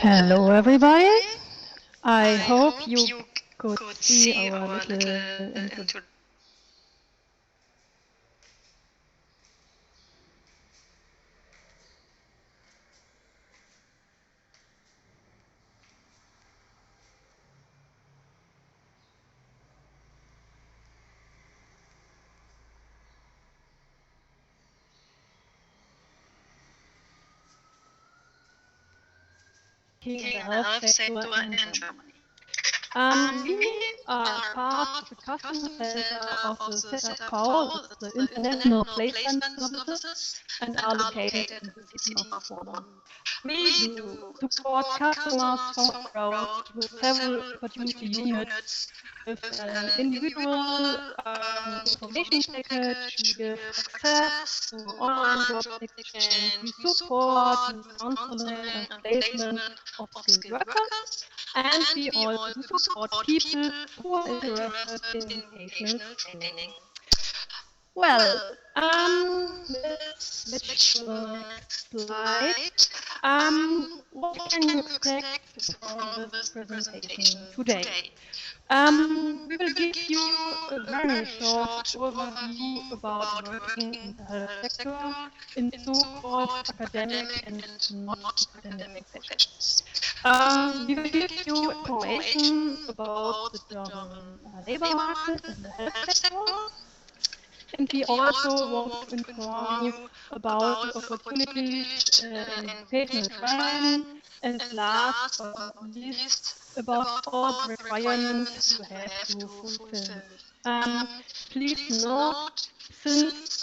Hello everybody. I hope you could see our little introduction. In the health sector in Germany. We are part of the customer center of the ZFV, the International Placement Services, and are located in the city of Bonn. We do support customers from abroad with several opportunity units, with an individual information package. We give access to online job exchange. We support the counseling and placement of skilled workers. And we also support people who are interested in vocational training. Well, let's switch to the next slide. What can you expect from this presentation today? We will give you a very short overview about working in the health sector in so-called academic and not academic sectors. We will give you information about the German labor market in the health sector. And we also want to inform you about the opportunities in vocational training, and last but not least, about all the requirements you have to fulfill. Please note, since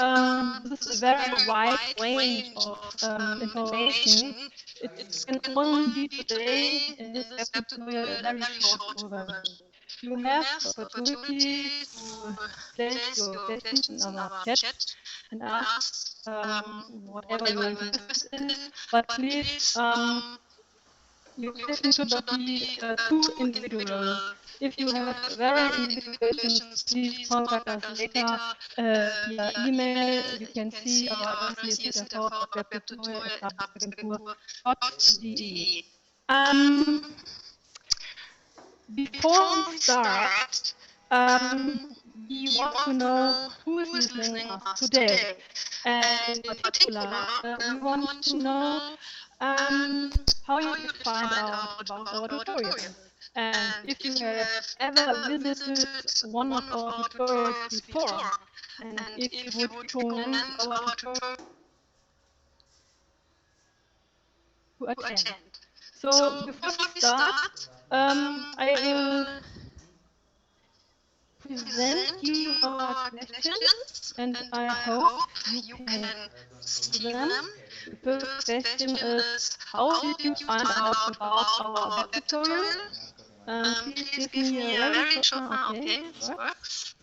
this is a very wide range of information, it can only be today in this web tutorial a very short overview. You have the opportunity to place your questions in our chat and ask whatever you are interested in, but please, your questions should not be too individual. If you have very individual questions, please contact us later via email. You can see our address here at webtutorial@agentur.de. Before we start, we want to know who is listening to us today. And in particular, we want to know how you could find out about our tutorials. And if you have ever visited one of our tutorials before, and if you would recommend our tutorial to attend. So before we start, I will present you our questions, and I hope you can see them. The first question is, how did you find out about our web tutorial? Please give me a very short. Okay, this works.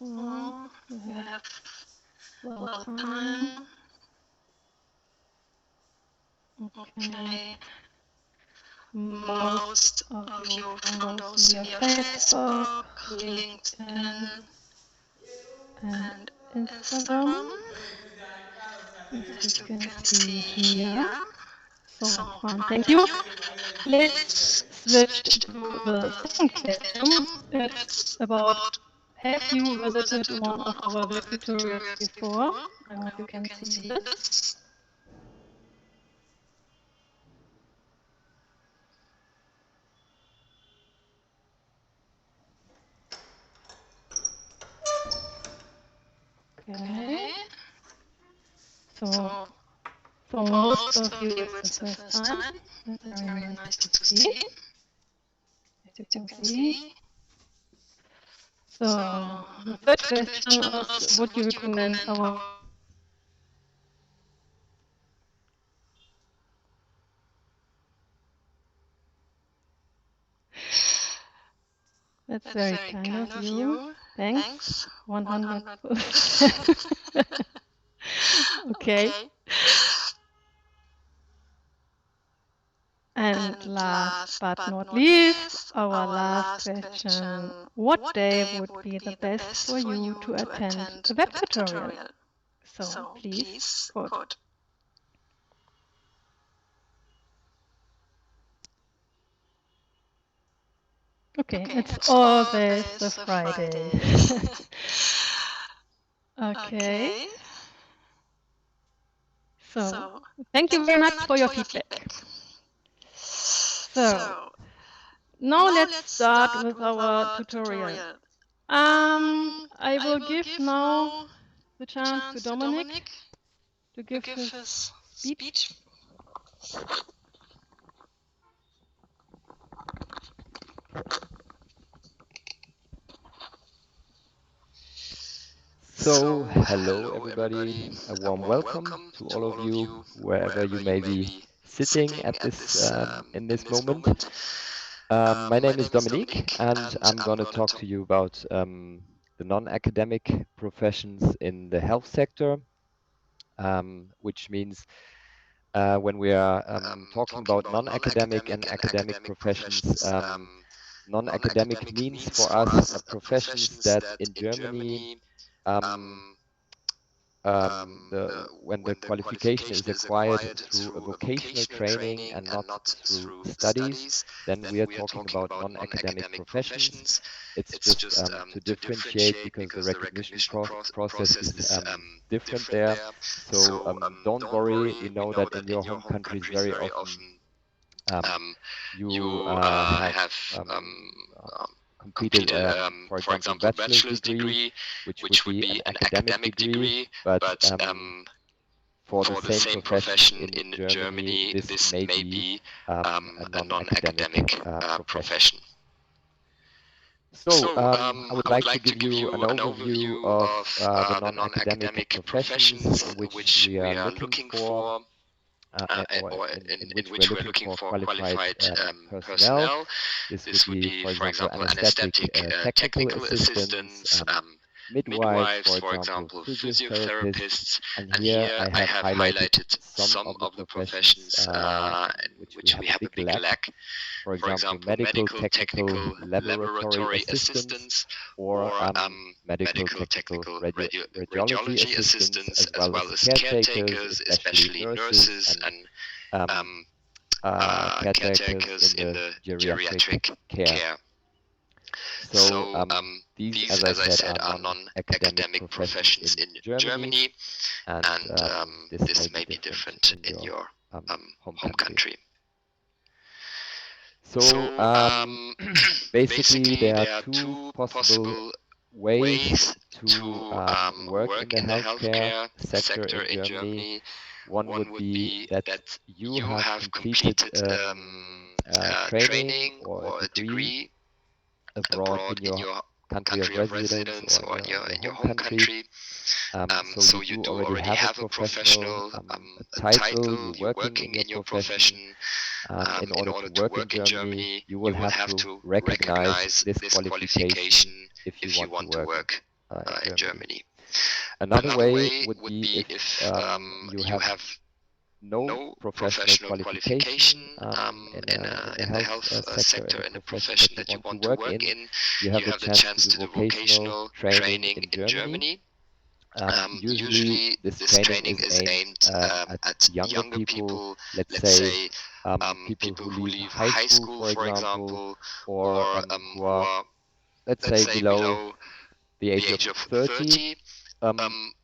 You have well time. Okay. Most of you found us via Facebook, LinkedIn, and Instagram. As you can see here. So fun, thank you. Let's switch to the second question. It's about, have you visited one of our web tutorials before? I hope you can see this. Okay. So for most of you, it's the first time. That's very nice to see. As you can see. So the third question is, would you recommend our That's very kind of you. Thanks. 100%. Okay. And last but not least, our last question. What day would be the best for you to attend a web tutorial? So please quote. Okay, it's always the Friday. Okay. So, thank you very much for your feedback. So, now let's start with our tutorial. I will give now the chance to Dominic to give his speech. So, hello everybody, a warm welcome to all of you, wherever you may be sitting at this in this moment. My name is Dominique, and I'm going to talk to you about the non-academic professions in the health sector, which means when we are talking about non-academic and academic professions, non-academic means for us professions that in Germany when the qualification is acquired through a vocational training and not through studies, then we are talking about non-academic professions. It's just to differentiate, because the recognition process is different there. So don't worry, we know that in your home countries very often you have completed, for example, bachelor's degree, which would be an academic degree, but for the same profession in Germany, this may be a non-academic profession. So I would like to give you an overview of the non-academic professions which we are looking for, or in which we're looking for qualified personnel. This would be, for example, anesthetic technical assistants, midwives, for example, physiotherapists, and here I have highlighted some of the professions which we have a big lack. For example, medical technical laboratory assistants, or medical technical radiology assistants, as well as caretakers, especially nurses and caretakers in the geriatric care. So these, as I said, are non-academic professions in Germany, and this may be different in your home country. So basically, there are two possible ways to work in the healthcare sector in Germany. One would be that you have completed training or a degree abroad in your country of residence or in your home country. So you do already have a professional title, you're working in your profession. In order to work in Germany, you will have to recognize this qualification if you want to work in Germany. Another way would be if you have no professional qualification in the health sector, in the profession that you want to work in. You have the chance to do vocational training in Germany. Usually, this training is aimed at younger people, let's say people who leave high school, for example, or who are, let's say, below the age of 30.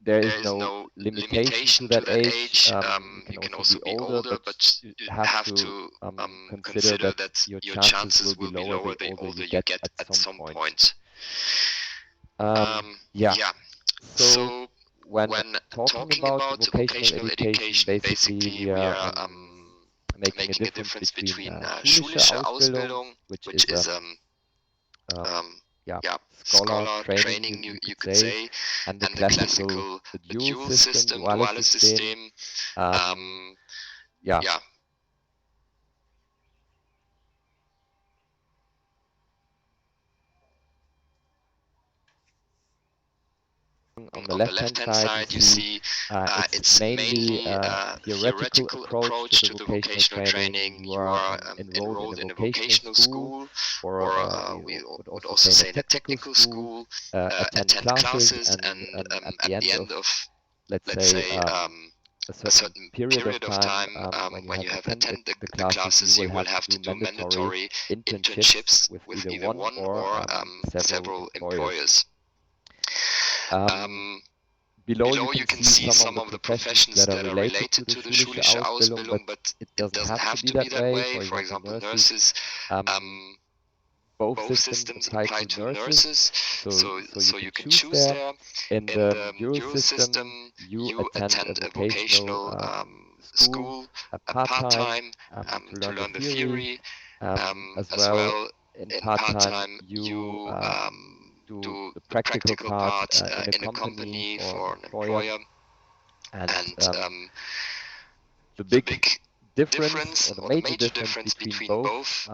There is no limitation to that age. You can also be older, but you have to consider that your chances will be lower the older you get at some point. Yeah. So when talking about vocational education, basically we are making a difference between schulische Ausbildung, which is scholar training, you could say, and the classical, the dual system, duales system. On the left-hand side, you see it's mainly a theoretical approach to the vocational training. You are enrolled in a vocational school, or we would also say the technical school, attend classes, and at the end of, let's say, a certain period of time, when you have attended the classes, you will have to do mandatory internships with either one or several employers. Below you can see some of the professions that are related to the schulische Ausbildung, but it doesn't have to be that way. For example, nurses, both systems apply to nurses, so you can choose there. In the dual system, you attend a vocational school, a part-time, to learn the theory. As well, in part-time, you do the practical part in a company for an employer. And the big difference, or the major difference between both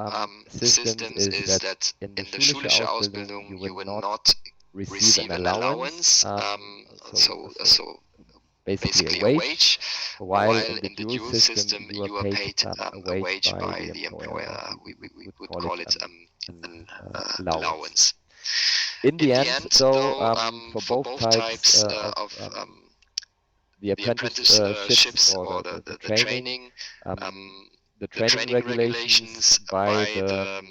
systems is that in the schulische Ausbildung you will not receive an allowance, so basically a wage, while in the dual system you are paid a wage by the employer. We would call it an allowance. In the end, though, for both types of the apprenticeships or the training, the training regulations by the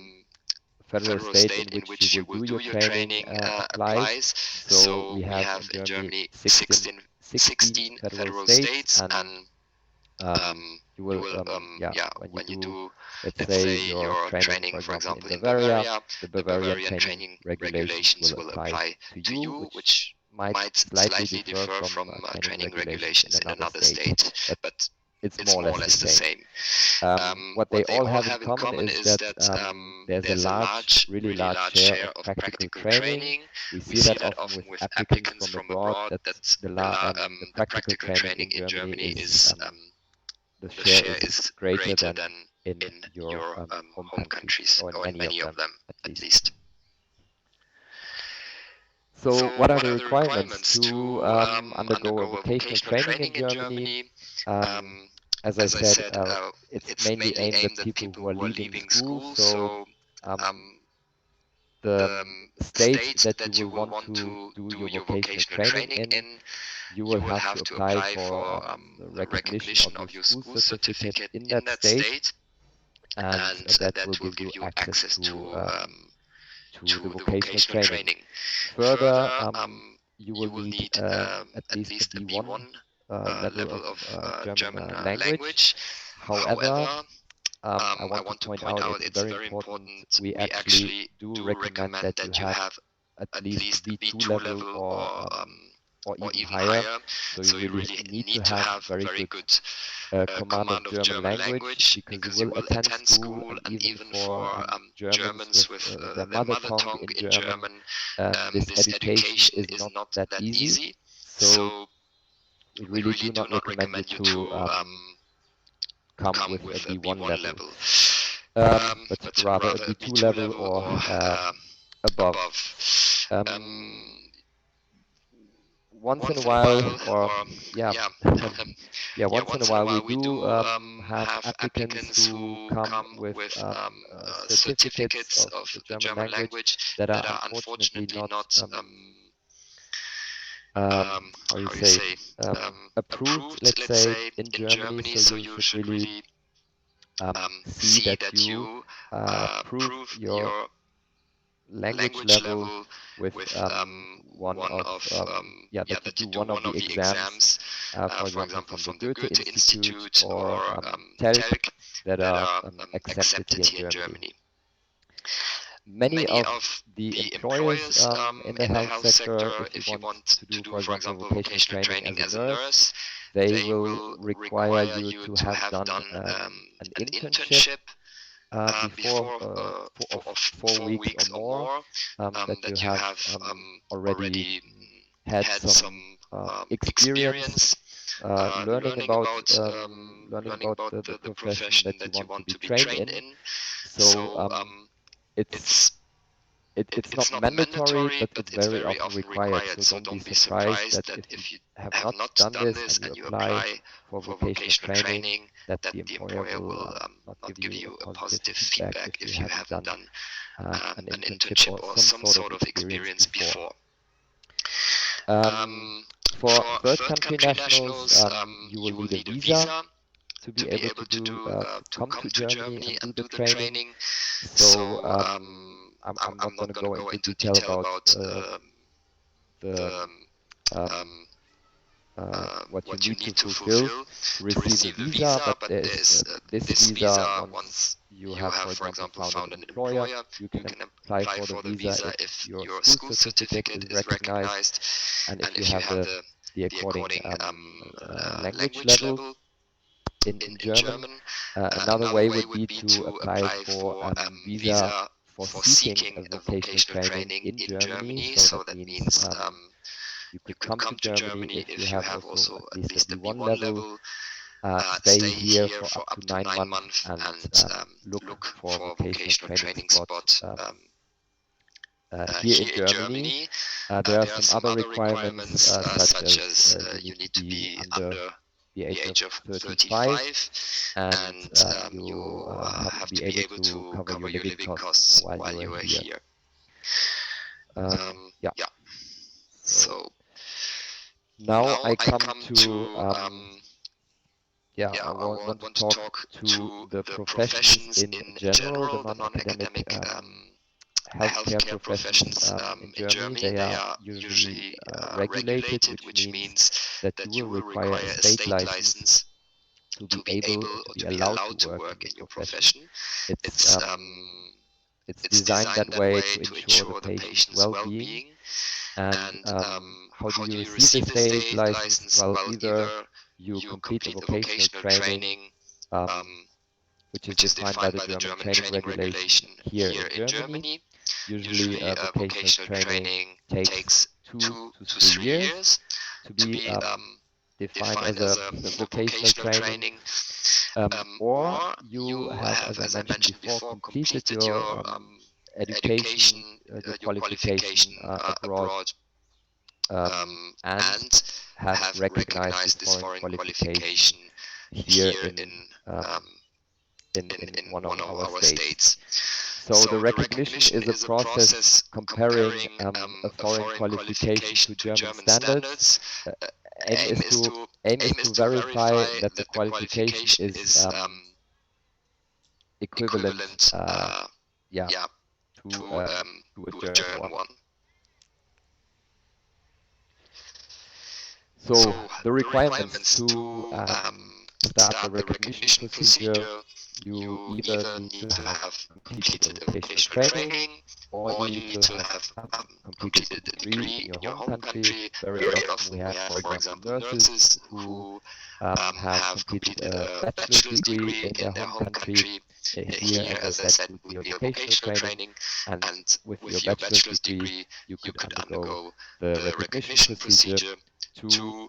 federal state in which you will do your training applies. So we have in Germany 16 federal states, and you will, when you do, let's say, your training, for example, in Bavaria, the Bavarian training regulations will apply to you, which might slightly differ from training regulations in another state, but it's more or less the same. What they all have in common is that there's a really large share of practical training. We see that often with applicants from abroad, that the practical training in Germany is the share is greater than in your home countries, or in many of them at least. So what are the requirements to undergo a vocational training in Germany? As I said, it's mainly aimed at people who are leaving school. So the state that you will want to do your vocational training in, you will have to apply for the recognition of your school certificate in that state, and that will give you access to the vocational training. Further, you will need at least a B1 level of German language. However, I want to point out it's very important. We actually do recommend that you have at least B2 level or or even higher. So you really need to have very good command of German language, because you will attend school, and even for Germans with their mother tongue in German, this education is not that easy. So we really do not recommend you to come with a B1 level, but rather a B2 level or above. Once in a while, or once in a while, we do have applicants who come with certificates of the German language that are unfortunately not how you say approved, let's say, in Germany. So you should really see that you prove your language level with one of that you do one of the exams, for example from the Goethe Institute or TELC, that are accepted here in Germany. Many of the employers in the health sector, if you want to do, for example, vocational training as a nurse, they will require you to have done an internship before of 4 weeks or more, that you have already had some experience learning about the profession that you want to be trained in. So it's not mandatory, but it's very often required. So don't be surprised that if you have not done this and you apply for vocational training, that the employer will not give you a positive feedback if you haven't done an internship or some sort of experience before. For third country nationals, you will need a visa to be able to come to Germany and do the training. So I'm not going to go into detail about what you need to fulfill to receive the visa, but there is this visa. Once you have, for example, found an employer, you can apply for the visa if your school certificate is recognized, and if you have the according language level in German. Another way would be to apply for a visa for seeking a vocational training in Germany. So that means you could come to Germany if you have also at least a B1 level, stay here for up to 9 months and look for a vocational training spot here in Germany. There are some other requirements, such as you need to be under the age of 35, and you have to be able to cover your living costs while you are here. So now I come to I want to talk to the professions in general, the non-academic healthcare professions in Germany. They are usually regulated, which means that you will require a state license to be allowed to work in your profession. It's designed that way to ensure the patient's well-being. And how do you receive the state license? Well, either you complete the vocational training, which is defined by the German training regulation here in Germany. Usually vocational training takes 2 to 3 years to be defined as a vocational training, or you have, as I mentioned before, completed your education, your qualification abroad, and have recognized this foreign qualification here in one of our states. So the recognition is a process comparing a foreign qualification to German standards. Aim is to verify that the qualification is equivalent to a German one. So the requirements to start the recognition procedure, you either need to have completed a vocational training, or you need to have completed a degree in your home country. Very often we have, for example, nurses who have completed a bachelor's degree in their home country. Here, as I said, would be a vocational training, and with your bachelor's degree, you could undergo the recognition procedure to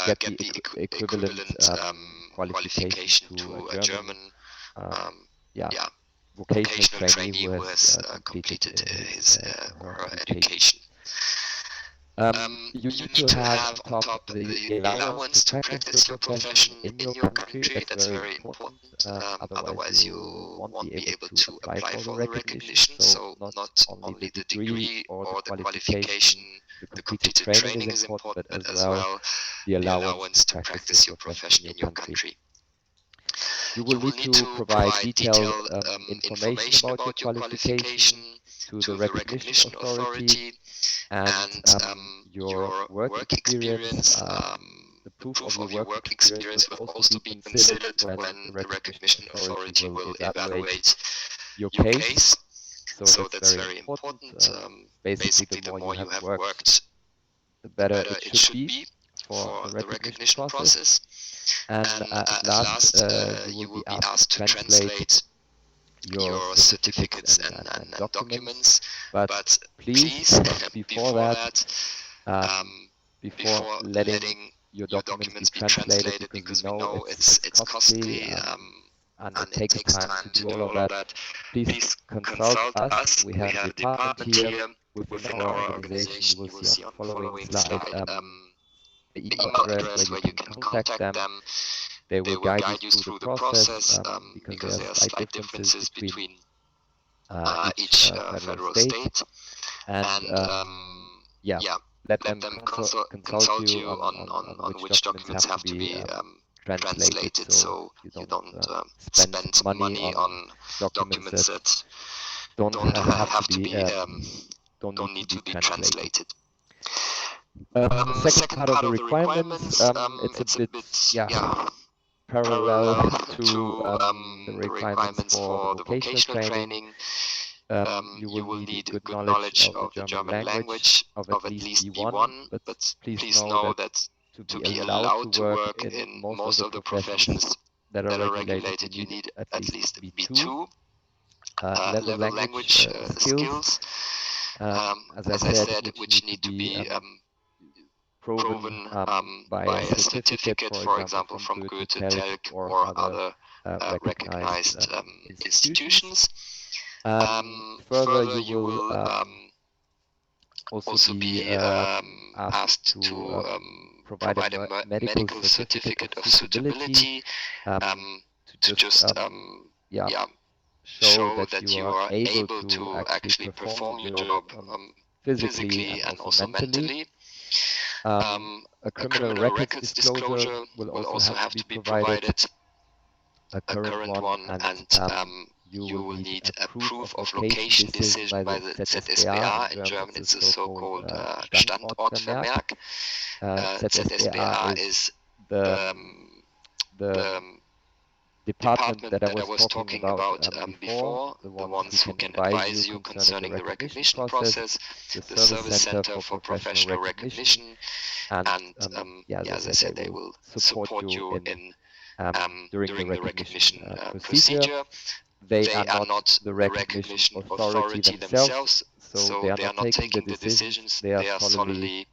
get the equivalent qualification to a German vocational trainee who has completed his or her education. You need to have on top the allowance to practice your profession in your country. That's very important. Otherwise, you won't be able to apply for the recognition. So not only the degree or the qualification, the completed training is important, but as well the allowance to practice your profession in your country. You will need to provide detailed information about your qualification to the recognition authority, and your work experience. The proof of your work experience will also be considered when the recognition authority will evaluate your case. So that's very important. Basically, the more you have worked, the better it should be for the recognition process. And at last, you will be asked to translate your certificates and documents. But please, before that, before letting your documents be translated, because we know it's costly and it takes time to do all of that, please consult us. We have a department here within our organization. You will see on the following slide the email address where you can contact them. They will guide you through the process because there are slight differences between each federal state. And let them consult you on which documents have to be translated, so you don't spend money on documents that don't need to be translated. Second part of the requirements, it's a bit parallel to the requirements for the vocational training. You will need good knowledge of the German language of at least B1, but please know that to be allowed to work in most of the professions that are regulated, you need at least B2 level language skills. As I said, which need to be proven by a certificate, for example, from Goethe, TELC, or other recognized institutions. Further, you will also be asked to provide a medical certificate of suitability to just show that you are able to actually perform your job physically and also mentally. A criminal records disclosure will also have to be provided, a current one, and you will need a proof of location decision by the ZSBA. In German, it's a so-called Standortvermerk. ZSBA is the department that I was talking about before, the ones who can advise you concerning the recognition process, the Service Center for Professional Recognition, and as I said, they will support you in during the recognition procedure. They are not the recognition authority themselves, so they are not taking the decisions. They are solely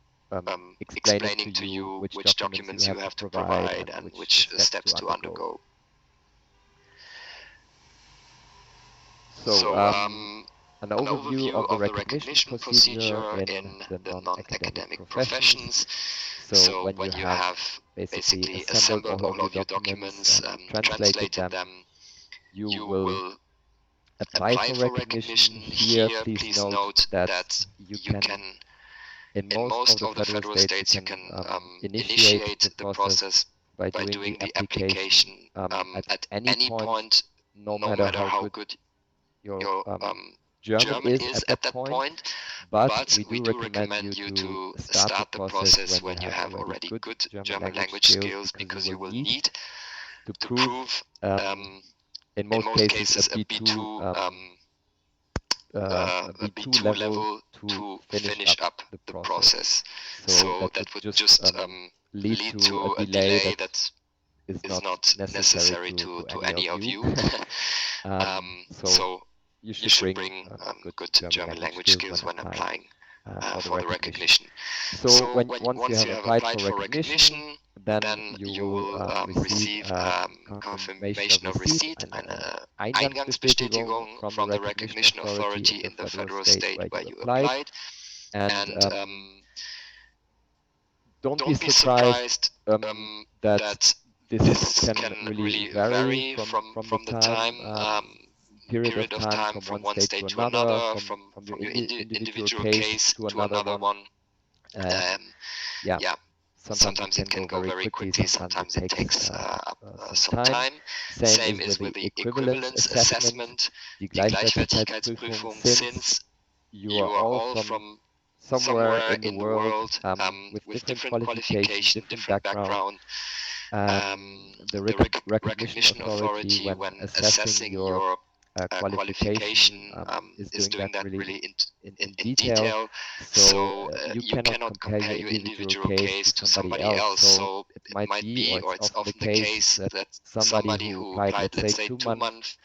explaining to you which documents you have to provide and which steps to undergo. So, an overview of the recognition procedure in the non-academic professions. So when you have basically assembled all of your documents, translated them, you will apply for recognition. Here, please note that you can, in most of the federal states, you can initiate the process by doing the application at any point, no matter how good your German is at that point, but we do recommend you to start the process when you have already good German language skills, because you will need to prove in most cases a B2 level to finish up the process. So that would just lead to a delay that is not necessary to any of you. So you should bring good German language skills when applying for the recognition. So once you have applied for recognition, then you will receive confirmation of receipt, eine Eingangsbestätigung from the recognition authority in the federal state where you applied. And don't be surprised that this can really vary from the time period of time from one state to another, from your individual case to another one. Sometimes it can go very quickly, sometimes it takes some time. Same is with the equivalence assessment, die Gleichwertigkeitsprüfung, since you are all from somewhere in the world with different qualification, different background. The recognition authority, when assessing your qualification, is doing that really in detail. So you cannot compare your individual case to somebody else. So it might be, or it's often the case, that somebody who applied, let's say, 2 months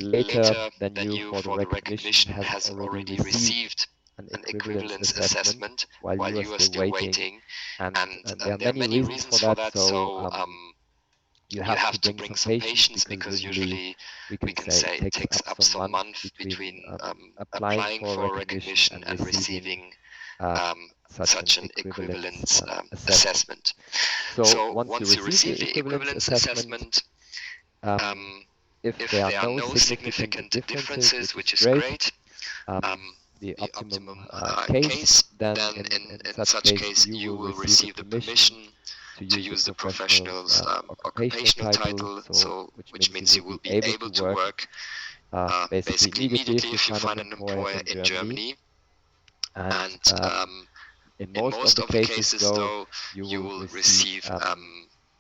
later than you for the recognition has already received an equivalence assessment while you are still waiting. And there are many reasons for that. So you have to bring some patience, because usually we can say it takes up some months between applying for recognition and receiving such an equivalence assessment. So once you receive the equivalence assessment, if there are no significant differences, which is great, the optimum case, then in such case you will receive the permission to use the professional's occupational title, which means you will be able to work basically immediately if you find an employer in Germany. And in most of the cases, though, you will receive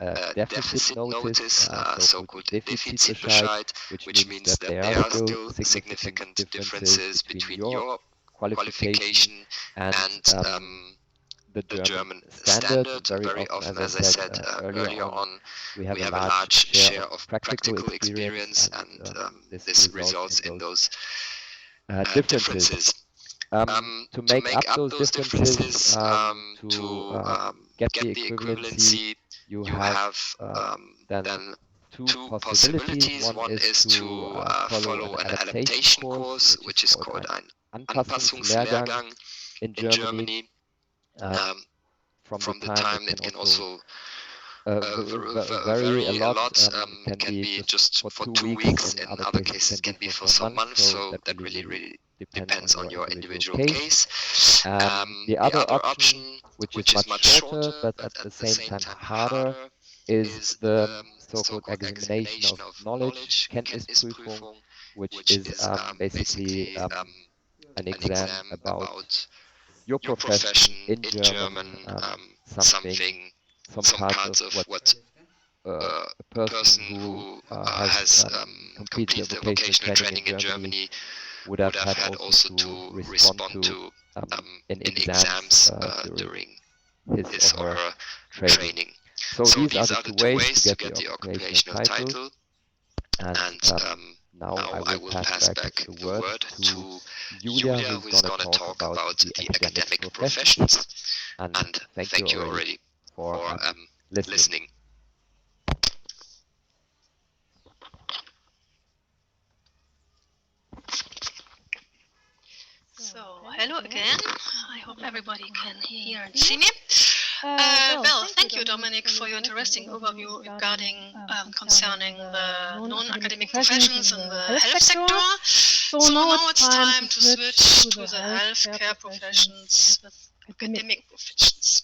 a deficit notice, so-called Defizitbescheid, which means that there are still significant differences between your qualification and the German standard. Very often, as I said earlier on, we have a large share of practical experience, and this results in those differences. To make up those differences, to get the equivalency, you have then two possibilities. One is to follow an adaptation course, which is called ein Anpassungslehrgang in Germany. From the time it can also vary a lot, can be just for 2 weeks, in other cases it can be for some months, so that really depends on your individual case. The other option, which is much shorter but at the same time harder, is the so-called examination of knowledge, Kenntnisprüfung, which is basically an exam about your profession in German, some parts of what a person who has completed the vocational training in Germany would have had also to respond to in exams during his or her training. So these are the two ways to get the occupational title. And now I will pass back the word to Julia, who is going to talk about the academic professions. And thank you already for listening. So, hello again. I hope everybody can hear and see me. Well, thank you, Dominic, for your interesting overview regarding concerning the non-academic professions in the health sector. So now it's time to switch to the healthcare professions, academic professions.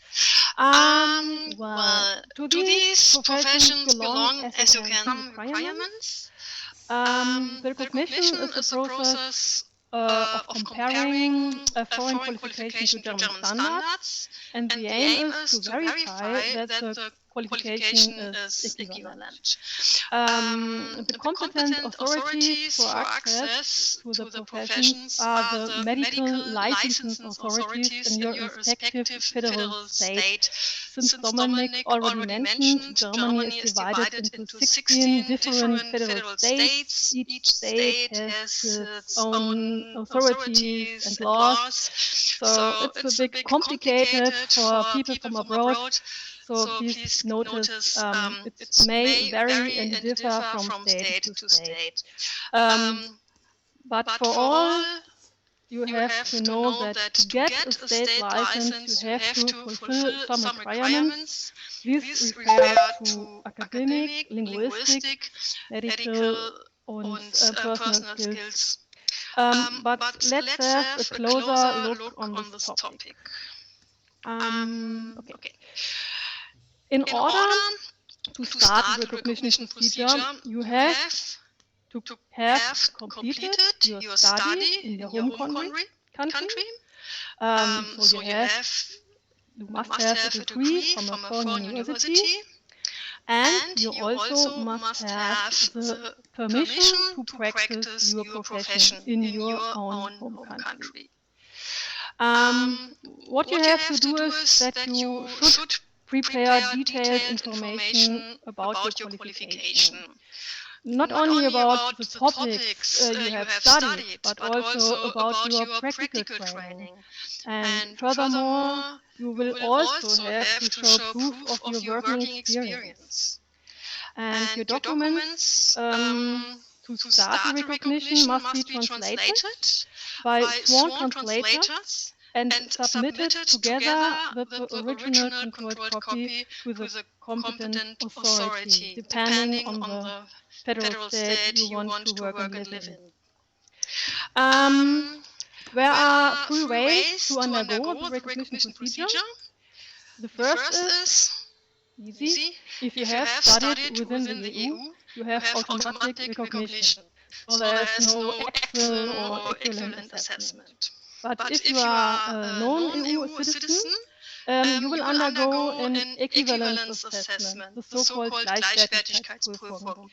Well, to these professions belong, as you can, some requirements. The recognition is a process of comparing a foreign qualification to German standards, and the aim is to verify that the qualification is equivalent. The competent authorities for access to the professions are the medical licensing authorities in your respective federal state. Since Dominik already mentioned, Germany is divided into 16 different federal states. Each state has its own authorities and laws, so it's a bit complicated for people from abroad. So please notice it may vary and differ from state to state. But for all, you have to know that to get a state license, you have to fulfill some requirements. These refer to academic, linguistic, medical, and personal skills. But let's have a closer look on this topic. Okay. In order to start the recognition procedure, you have to have completed your study in your home country. So you must have a degree from a foreign university, and you also must have the permission to practice your profession in your own home country. What you have to do is that you should prepare detailed information about your qualification. Not only about the topics you have studied, but also about your practical training. And furthermore, you will also have to show proof of your working experience. And your documents to start the recognition must be translated by sworn translators and submitted together with the original controlled copy to the competent authority, depending on the federal state you want to work and live in. There are three ways to undergo the recognition procedure. The first is easy. If you have studied within the EU, you have automatic recognition. So there is no actual or equivalent assessment. But if you are a non-EU citizen, you will undergo an equivalence assessment, the so-called Gleichwertigkeitsprüfung.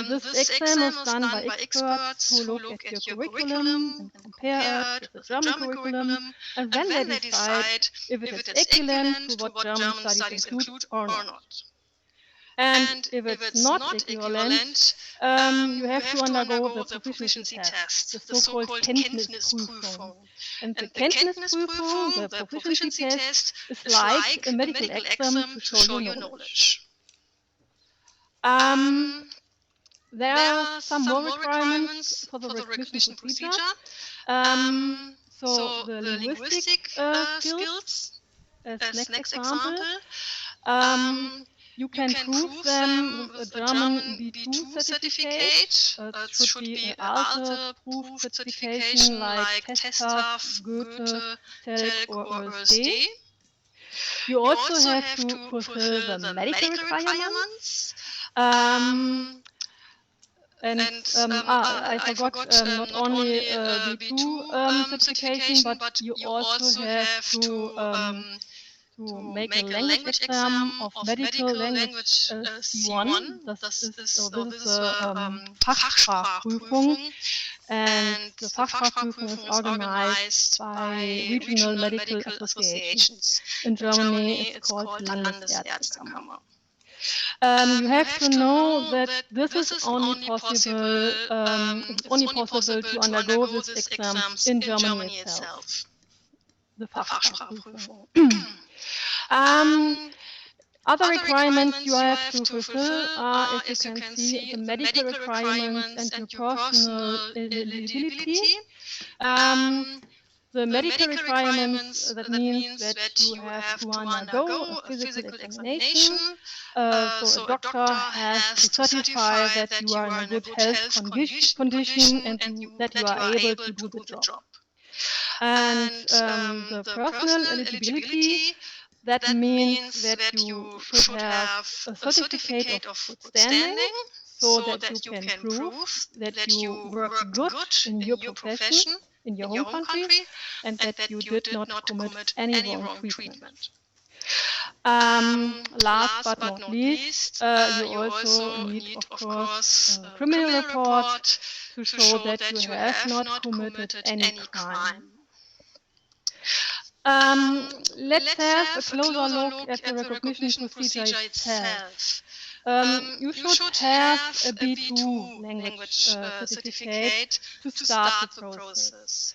This exam is done by experts who look at your curriculum and compare it with the German curriculum, and then they decide if it is equivalent to what German studies include or not. And if it's not equivalent, you have to undergo the proficiency test, the so-called Kenntnisprüfung. And the Kenntnisprüfung, the proficiency test, is like a medical exam to show your knowledge. There are some more requirements for the recognition procedure. So the linguistic skills, as next example. You can prove them with a German B2 certificate. It should be an ALTE-proof certification like TestTAF, Goethe, TELC or OSD. You also have to fulfill the medical requirements. I forgot, not only B2 certification, but you also have to make a language exam of medical language C1. Das ist Fachsprachprüfung, and the Fachsprachprüfung is organized by regional medical associations. In Germany, it's called Landesärztekammer. You have to know that this is only possible to undergo this exam in Germany itself. The Fachsprachprüfung. Other requirements you have to fulfill are, as you can see, the medical requirements and your personal eligibility. The medical requirements, that means that you have to undergo a physical examination. So a doctor has to certify that you are in a good health condition and that you are able to do the job. And the personal eligibility, that means that you should have a certificate of good standing, so that you can prove that you work good in your profession, in your home country, and that you did not commit any wrong treatment. Last but not least, you also need, of course, a criminal report to show that you have not committed any crime. Let's have a closer look at the recognition procedure itself. You should have a B2 language certificate to start the process.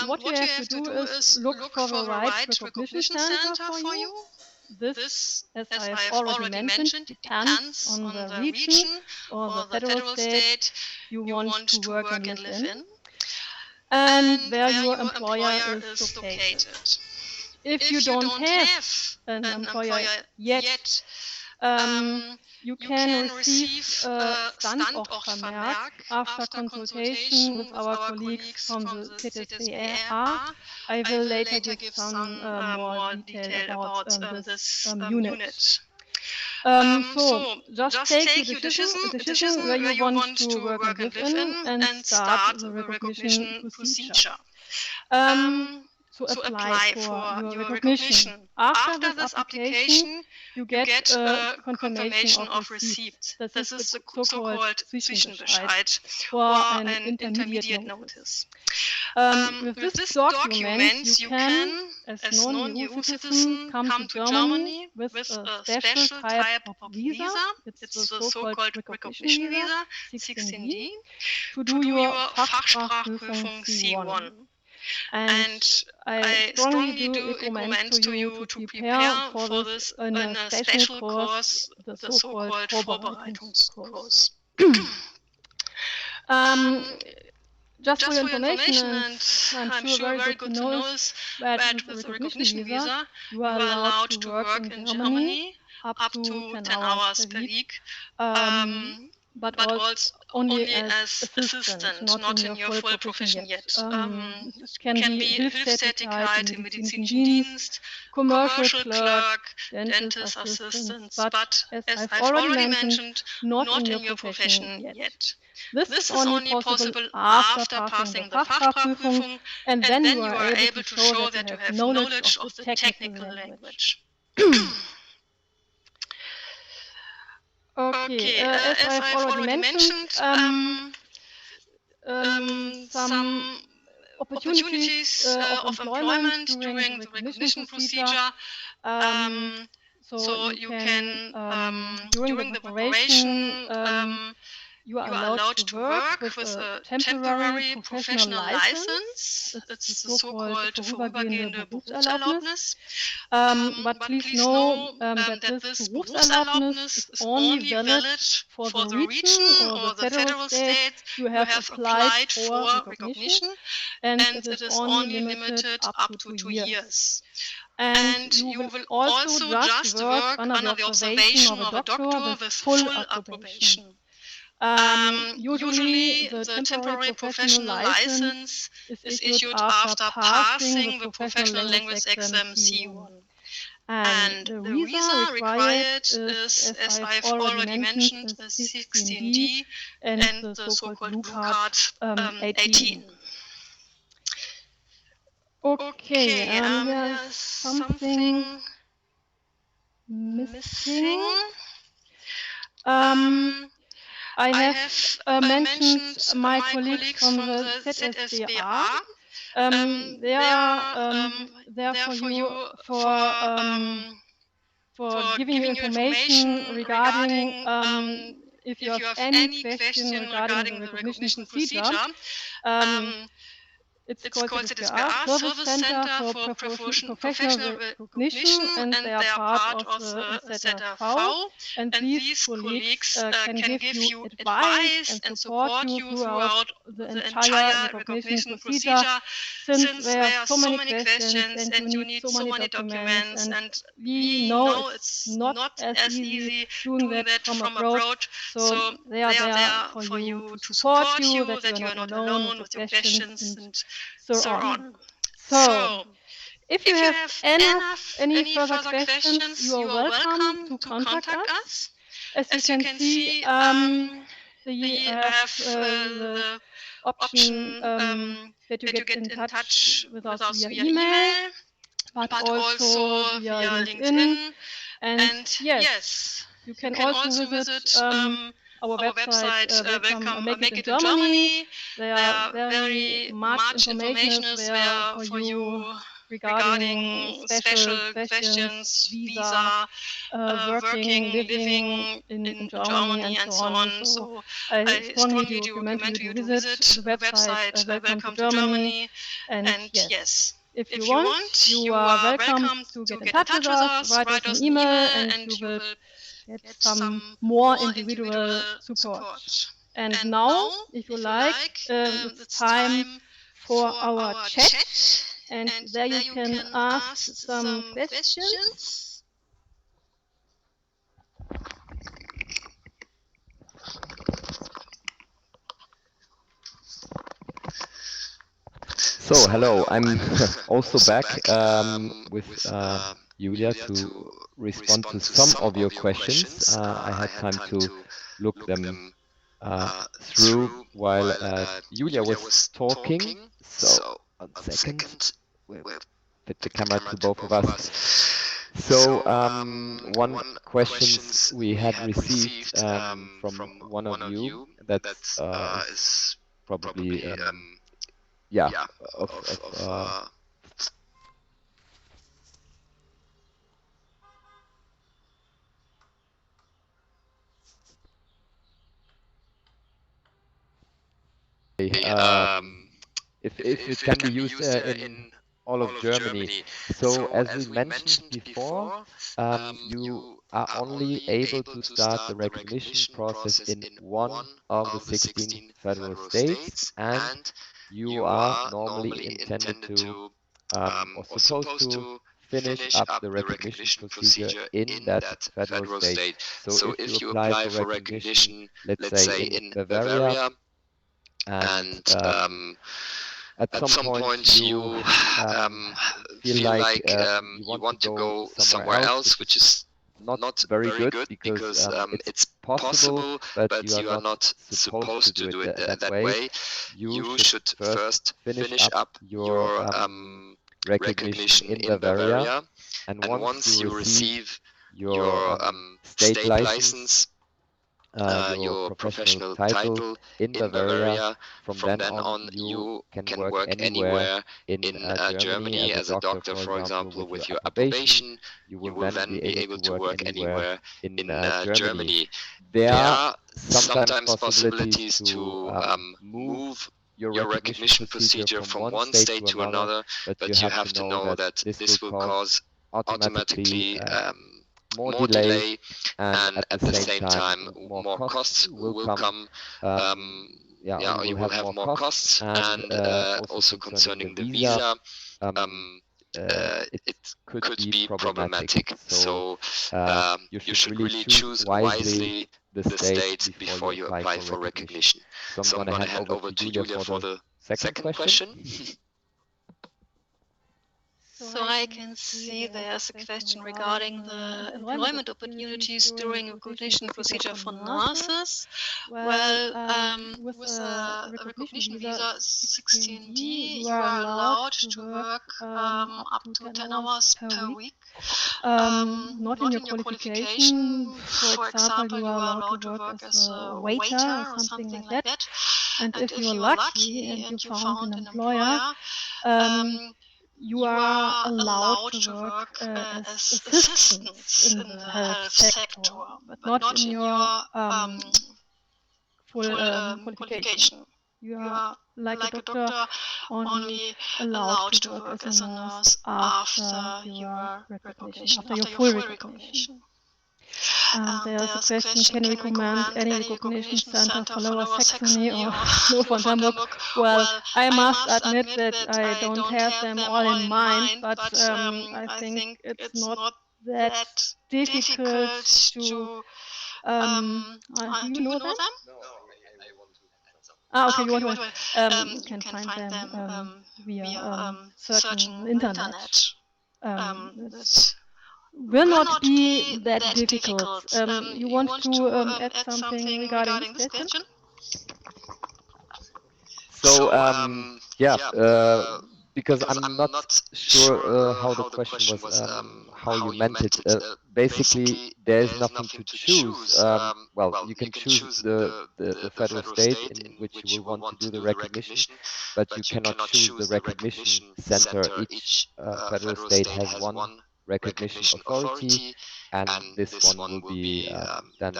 What you have to do is look for the right recognition center for you. This, as I have already mentioned, depends on the region or the federal state you want to work and live in, and where your employer is located. If you don't have an employer yet, you can receive a Standortvermerk after consultation with our colleagues from the ZSDR. I will later give some more detail about this unit. So, just take the decision where you want to work and live in and start the recognition procedure. To apply for your recognition. After this application, you get a confirmation of receipt. This is the so-called Zwischenbescheid, or an intermediate notice. With this document, you can, as non-EU citizen, come to Germany with a special type of visa. It's the so-called recognition visa, 16D, to do your Fachsprachprüfung C1. And I strongly do recommend to you to prepare for this in a special course, the so-called Vorbereitungskurs. Just for your information, and I'm sure very good to know, that with the recognition visa, you are allowed to work in Germany up to 10 hours per week, but also only as assistant, not in your full profession yet. It can be Hilfstätigkeit im medizinischen Dienst, commercial clerk, dentist assistant, but as I've already mentioned, not in your profession yet. This is only possible after passing the Fachsprachprüfung, and then you are able to show that you have knowledge of the technical language. Okay, as I've already mentioned, some opportunities of employment during the recognition procedure. So you can, during the preparation, you are allowed to work with a temporary professional license. It's the so-called vorübergehende Berufserlaubnis. But please know that this Berufserlaubnis is only valid for the region or the federal state you have applied for recognition, and it is only limited up to 2 years. And you will also just work under the observation of a doctor with full approbation. Usually, the temporary professional license is issued after passing the professional language exam C1. And the visa required is, as I've already mentioned, a 16D and the so-called blue card 18. Okay, there's something missing. I have mentioned my colleagues from the ZSDR. They are there for you for giving you information regarding if you have any question regarding the recognition procedure. It's called ZSPA, Service Center for Professional Recognition, and they are part of the ZRV. And these colleagues can give you advice and support you throughout the entire recognition procedure, since there are so many questions and you need so many documents, and we know it's not as easy doing that from abroad. So they are there for you to support you, that you are not alone with your questions and so on. So, if you have any further questions, you are welcome to contact us. As you can see, the option that you get in touch with us via email, but also via LinkedIn. And yes, you can also visit our website, Welcome Make It in Germany. There are very much information is there for you regarding special questions, visa, working, living in Germany, and so on. So I strongly recommend you to visit the website Welcome to Germany. And yes, if you want, you are welcome to get in touch with us, write us an email, and you will get some more individual support. And now, if you like, it's time for our chat. And there you can ask some questions. So, hello, I'm also back with Julia to respond to some of your questions. I had time to look them through while Julia was talking. So, 1 second, we'll fit the camera to both of us. So, one question we had received from one of you that is probably if it can be used in all of Germany. So as we mentioned before, you are only able to start the recognition process in one of the 16 federal states, and you are normally intended to or supposed to finish up the recognition procedure in that federal state. So if you apply for recognition, let's say in Bavaria, and at some point you feel like you want to go somewhere else, which is not very good because it's possible, but you are not supposed to do it that way. You should first finish up your recognition in Bavaria, and once you receive your state license, your professional title in Bavaria, from then on you can work anywhere in Germany as a doctor, for example, with your approbation. You will then be able to work anywhere in Germany. There are sometimes possibilities to move your recognition procedure from one state to another, but you have to know that this will cause automatically more delay, and at the same time more costs will come. You will have more costs, and also concerning the visa, it could be problematic. So you should really choose wisely the state before you apply for recognition. So I'm going to hand over to Julia for the second question. So I can see there's a question regarding the employment opportunities during recognition procedure for nurses. Well, with a recognition visa 16D, you are allowed to work up to 10 hours per week. Not in your qualification. For example, you are allowed to work as a waiter or something like that. And if you're lucky and you found an employer, you are allowed to work as assistants in the health sector, but not in your full qualification. You are like a doctor, only allowed to work as a nurse after your recognition, after your full recognition. There's a question, can you recommend any recognition center for Lower Saxony or Hannover and Hamburg? Well, I must admit that I don't have them all in mind, but I think it's not that difficult to... do you know them? Okay, you want to... you can find them via searching internet. will not be that difficult. You want to add something regarding this question? So, yeah, because I'm not sure how the question was, how you meant it. Basically, there is nothing to choose. Well, you can choose the federal state in which you will want to do the recognition, but you cannot choose the recognition center. Each federal state has one recognition authority, and this one will be then,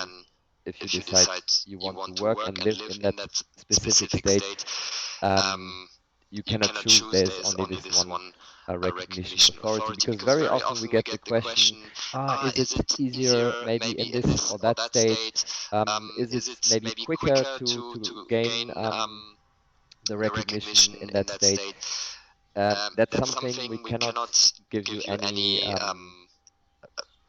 if you decide you want to work and live in that specific state, you cannot choose. There's only this one recognition authority, because very often we get the question, is it easier maybe in this or that state? Is it maybe quicker to gain the recognition in that state? That's something we cannot give you any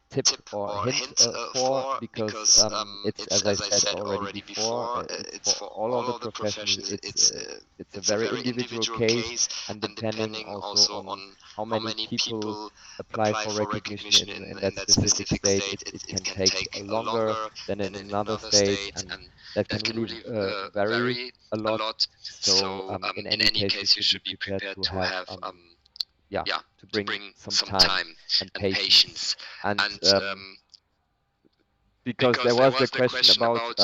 tip or hint for, because it's, as I said already before, it's for all of the professions, it's a very individual case, and depending also on how many people apply for recognition in that specific state, it can take longer than in another state, and that can really vary a lot. So in any case, you should be prepared to have to bring some time and patience. And because there was the question about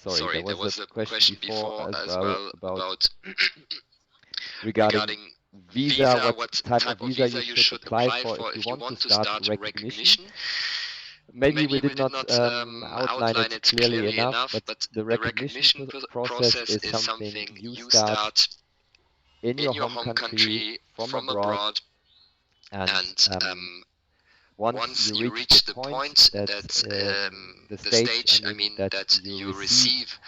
sorry, there was a question before as well about regarding visa, what type of visa you should apply for if you want to start recognition. Maybe we did not outline it clearly enough, but the recognition process is something you start in your home country from abroad, and once you reach the point that the stage, that you receive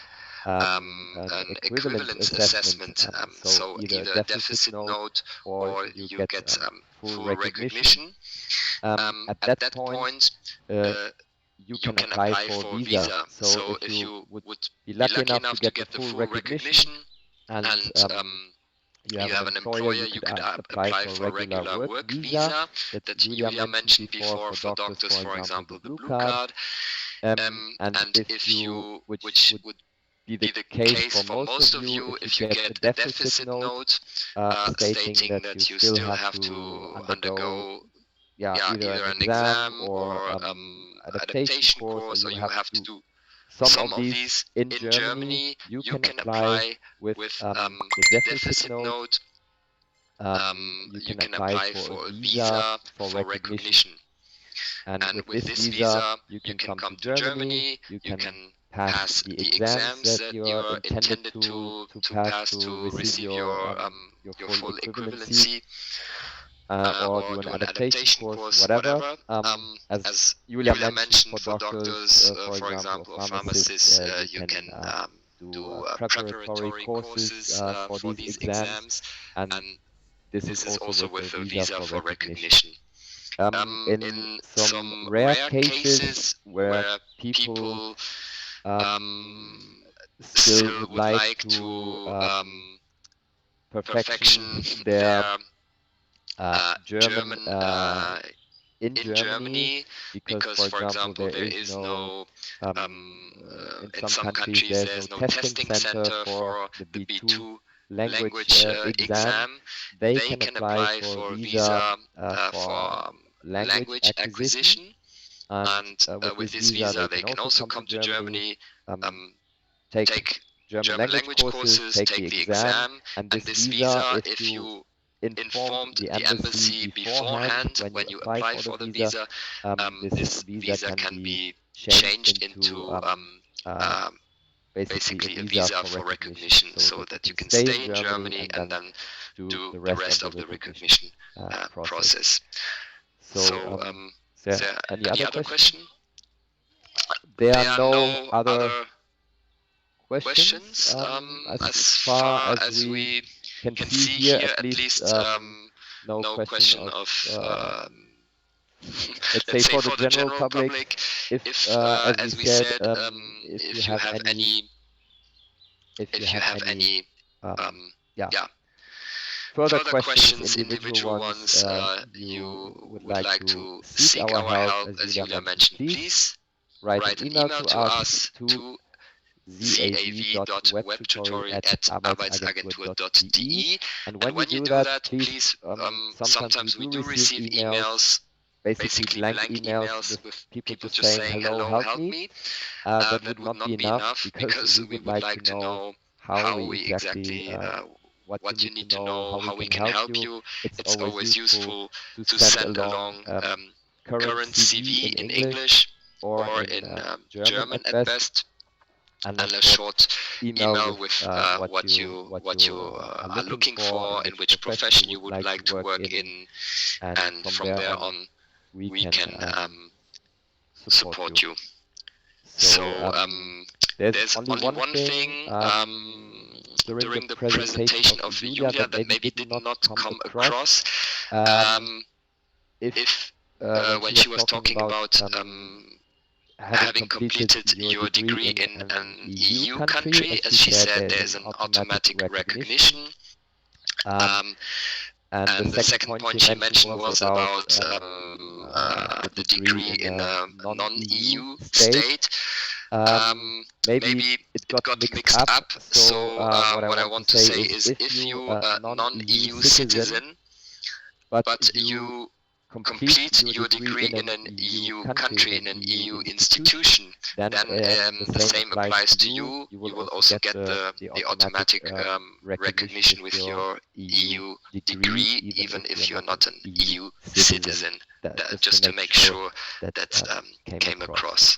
an equivalence assessment, so either a deficit note or you get full recognition, at that point you can apply for visa. So if you would be lucky enough to get the full recognition, and you have an employer, you could apply for a regular work visa that Julia mentioned before for doctors, for example, the blue card. And if you, which would be the case for most of you, if you get a deficit note stating that you still have to undergo either an exam or adaptation course, or you have to do some of these in Germany, you can apply with the deficit note. You can apply for a visa for recognition. And with this visa, you can come to Germany, you can pass the exams that you are intended to pass to receive your full equivalency, or do an adaptation course, whatever. As Julia mentioned, for doctors, for example, or pharmacists, you can do preparatory courses for these exams, and this is also with a visa for recognition. In some rare cases where people still would like to perfection their German in Germany, because, for example, there is no, in some countries, there's no testing center for the B2 language exam. They can apply for visa for language acquisition, and with this visa they can also come to Germany, take German language courses, take the exam, and this visa, if you informed the embassy beforehand when you apply for the visa, this visa can be changed into basically a visa for recognition, so that you can stay in Germany and then do the rest of the recognition process. So, is there any other question? There are no other questions as far as we can see here, at least no question of let's say for the general public. If as we said, if you have any further questions, individual ones, you would like to seek our help, as Julia mentioned, please write an email to us to zav.webtutorial@arbeitsagentur.de. And when you do that, please, sometimes we do receive emails, basically blank emails with people just saying, hello, help me. That would not be enough, because we would like to know how we exactly, what you need to know, how we can help you. It's always useful to send along current CV in English or in German at best, and a short email with what you are looking for, in which profession you would like to work in, and from there on we can support you. So there's only one thing during the presentation of Julia that maybe did not come across. If when she was talking about having completed your degree in an EU country, as she said, there's an automatic recognition. And the second point she mentioned was about the degree in a non-EU state. Maybe it got mixed up. So what I want to say is, if you are a non-EU citizen, but you complete your degree in an EU country, in an EU institution, then the same applies to you. You will also get the automatic recognition with your EU degree, even if you're not an EU citizen, just to make sure that came across.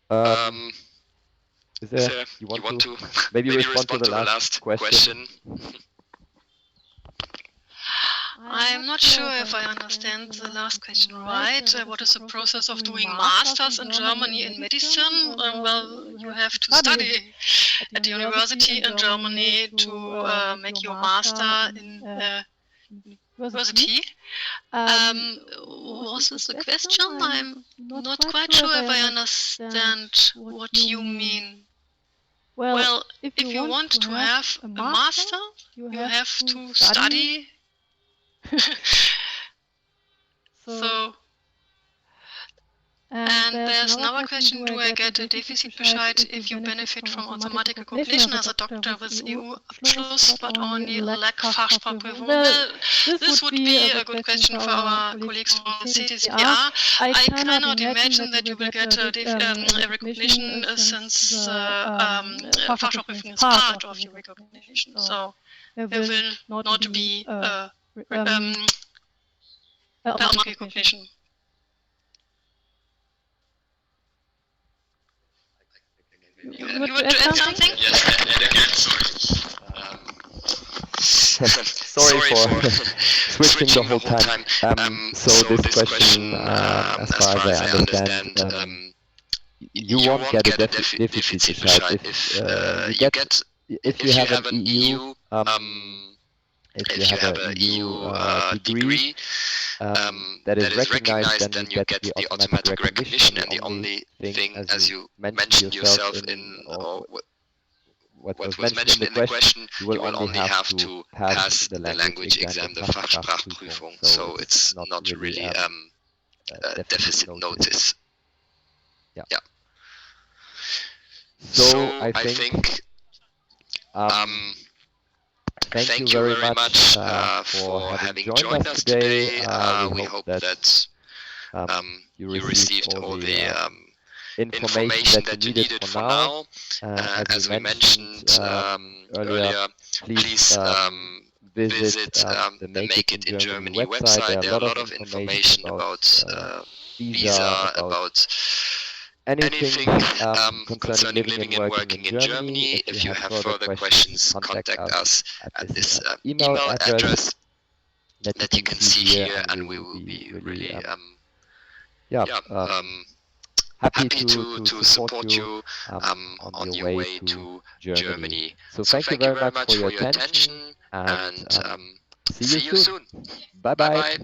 You want to maybe respond to the last question? I'm not sure if I understand the last question right. What is the process of doing masters in Germany in medicine? Well, you have to study at the university in Germany to make your master in university. Was this the question? I'm not quite sure if I understand what you mean. Well, if you want to have a master, you have to study. And there's another question: do I get a Defizitbescheid if you benefit from automatic recognition as a doctor with EU Abschluss but only lack Fachsprachprüfung? Well, this would be a good question for our colleagues from the CTCPR. I cannot imagine that you will get a recognition since Fachsprachprüfung is part of your recognition. So there will not be automatic recognition. You want to add something? Yes, sorry for switching the whole time. So this question, as far as I understand, you won't get a Defizitbescheid if you have an EU. If you have an EU degree that is recognized, then you get the automatic recognition, and the only thing, as you mentioned yourself in, or what was mentioned in the question, you will only have to pass the language exam, the Fachsprachprüfung. So it's not really a deficit notice. Yeah. So I think. Thank you very much for having joined us today. We hope that you received all the information that you needed for now. As we mentioned earlier, please visit the Make It in Germany website. There are a lot of information about visa, about anything concerning living and working in Germany. If you have further questions, contact us at this email address that you can see here, and we will be really happy to support you on your way to Germany. So thank you very much for your attention, and see you soon. Bye-bye.